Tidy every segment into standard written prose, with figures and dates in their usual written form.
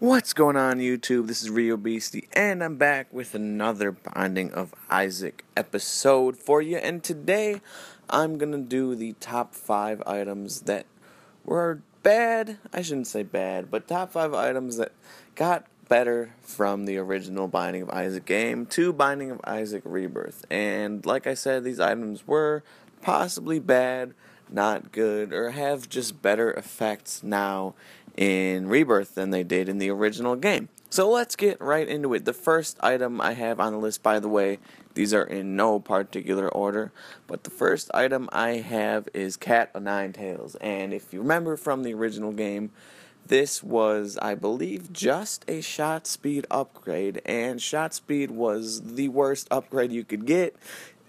What's going on, YouTube? This is Reobeastie, and I'm back with another Binding of Isaac episode for you. And today, I'm gonna do the top 5 items that were bad. I shouldn't say bad, but top 5 items that got better from the original Binding of Isaac game to Binding of Isaac Rebirth. And like I said, these items were possibly bad, not good, or have just better effects now in Rebirth than they did in the original game. So let's get right into it. The first item I have on the list, by the way, these are in no particular order, but the first item I have is Cat o' Nine Tails. And if you remember from the original game, this was, I believe, just a shot speed upgrade, and shot speed was the worst upgrade you could get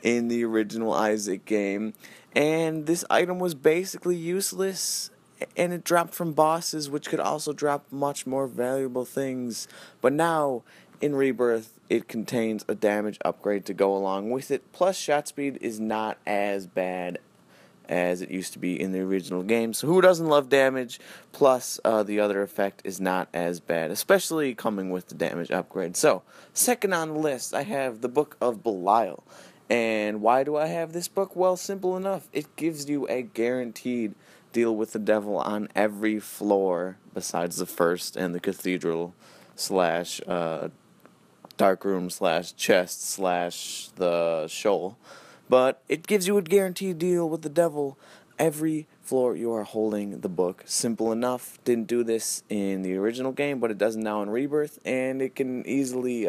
in the original Isaac game. And this item was basically useless, and it dropped from bosses, which could also drop much more valuable things. But now, in Rebirth, it contains a damage upgrade to go along with it, plus shot speed is not as bad as it used to be in the original game. So who doesn't love damage? Plus, the other effect is not as bad, especially coming with the damage upgrade. So, second on the list, I have the Book of Belial. And why do I have this book? Well, simple enough. It gives you a guaranteed deal with the devil on every floor besides the first and the cathedral slash dark room slash chest slash the shoal. But it gives you a guaranteed deal with the devil every floor you are holding the book. Simple enough. Didn't do this in the original game, but it does now in Rebirth, and it can easily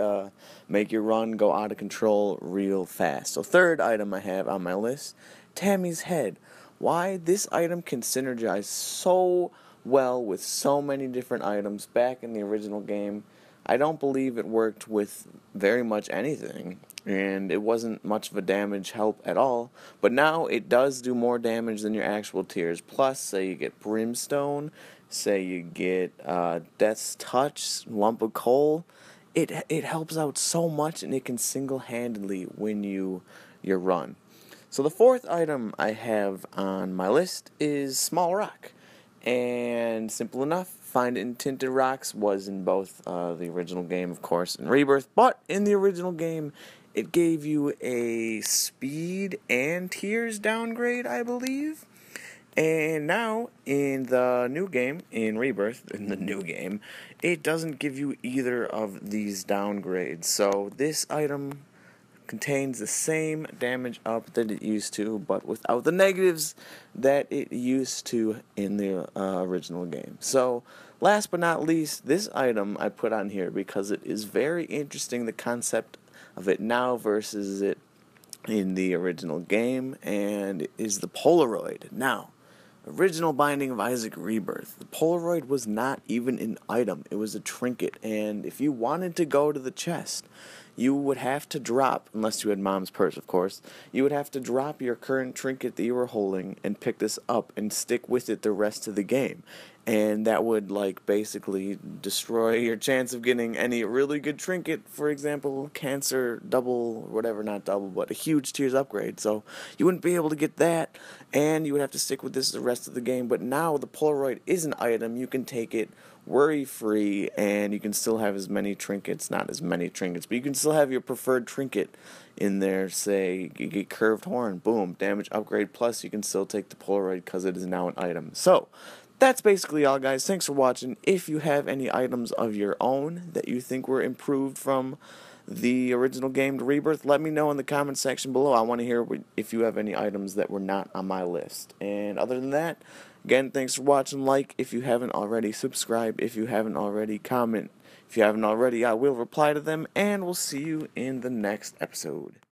make your run go out of control real fast. So third item I have on my list, Tammy's Head. Why? This item can synergize so well with so many different items back in the original game. I don't believe it worked with very much anything, and it wasn't much of a damage help at all, but now it does do more damage than your actual tiers. Plus, say you get Brimstone, say you get Death's Touch, Lump of Coal, it helps out so much, and it can single-handedly win you your run. So the fourth item I have on my list is Small Rock. And simple enough, find it in Tinted Rocks was in both the original game, of course, and Rebirth. But in the original game, it gave you a speed and tiers downgrade, I believe. And now, in the new game, in Rebirth, it doesn't give you either of these downgrades. So this item contains the same damage up that it used to, but without the negatives that it used to in the original game. So, last but not least, this item I put on here because it is very interesting, the concept of it now versus it in the original game, and it is the Polaroid. Now, original Binding of Isaac Rebirth, the Polaroid was not even an item, it was a trinket, and if you wanted to go to the chest, you would have to drop, unless you had Mom's purse, of course, you would have to drop your current trinket that you were holding and pick this up and stick with it the rest of the game. And that would, basically destroy your chance of getting any really good trinket, for example, cancer, double, whatever, not double, but a huge tiers upgrade. So you wouldn't be able to get that, and you would have to stick with this the rest of the game. But now the Polaroid is an item. You can take it worry-free, and you can still have as many trinkets, not as many trinkets, but you can still have your preferred trinket in there. Say you get Curved Horn, boom, damage upgrade, plus you can still take the Polaroid because it is now an item. So that's basically all, guys. Thanks for watching. If you have any items of your own that you think were improved from the original game to Rebirth, let me know in the comment section below. I want to hear if you have any items that were not on my list. And other than that, again, thanks for watching. Like if you haven't already, subscribe if you haven't already, comment if you haven't already. I will reply to them, and we'll see you in the next episode.